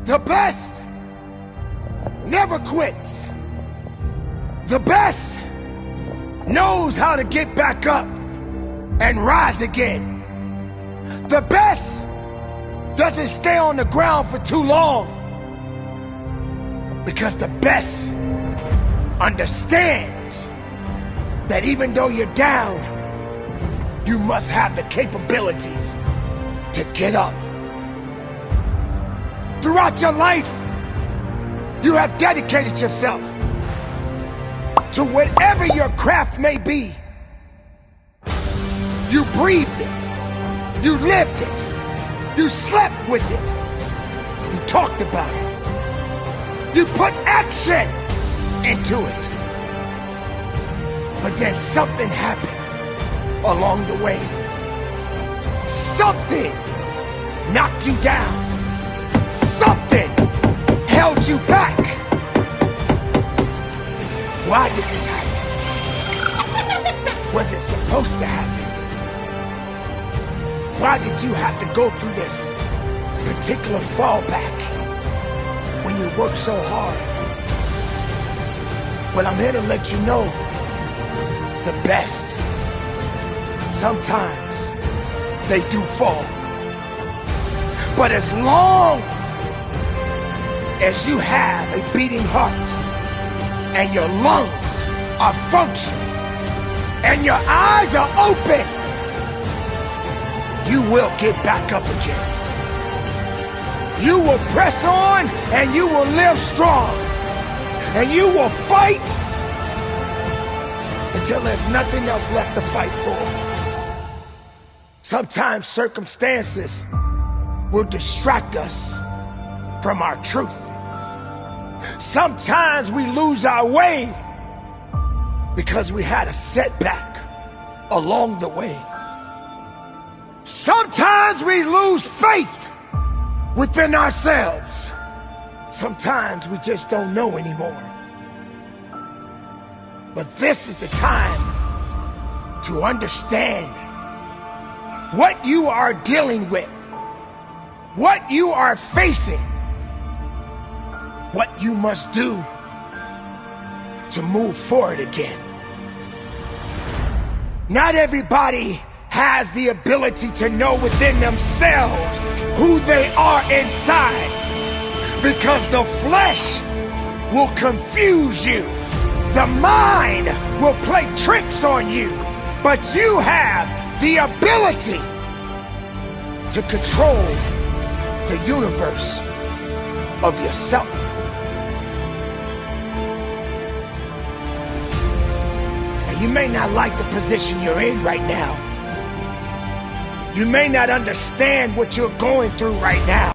The best never quits. The best knows how to get back up and rise again. The best doesn't stay on the ground for too long, because the best understands that even though you're down, you must have the capabilities to get up. Throughout your life, you have dedicated yourself to whatever your craft may be. You breathed it, you lived it, you slept with it, you talked about it, you put action into it. But then something happened along the way. Something knocked you down. Something held you back. Why did this happen? Was it supposed to happen? Why did you have to go through this particular fallback when you work so hard? Well, I'm here to let you know the best. Sometimes they do fall. But as long as you have a beating heart and your lungs are functioning and your eyes are open, you will get back up again. You will press on and you will live strong. And you will fight until there's nothing else left to fight for. Sometimes circumstances will distract us from our truth. Sometimes we lose our way because we had a setback along the way. Sometimes we lose faith within ourselves. Sometimes we just don't know anymore. But this is the time to understand what you are dealing with, what you are facing, what you must do to move forward again. Not everybody has the ability to know within themselves who they are inside, because the flesh will confuse you. The mind will play tricks on you, but you have the ability to control the universe of yourself. And you may not like the position you're in right now. You may not understand what you're going through right now.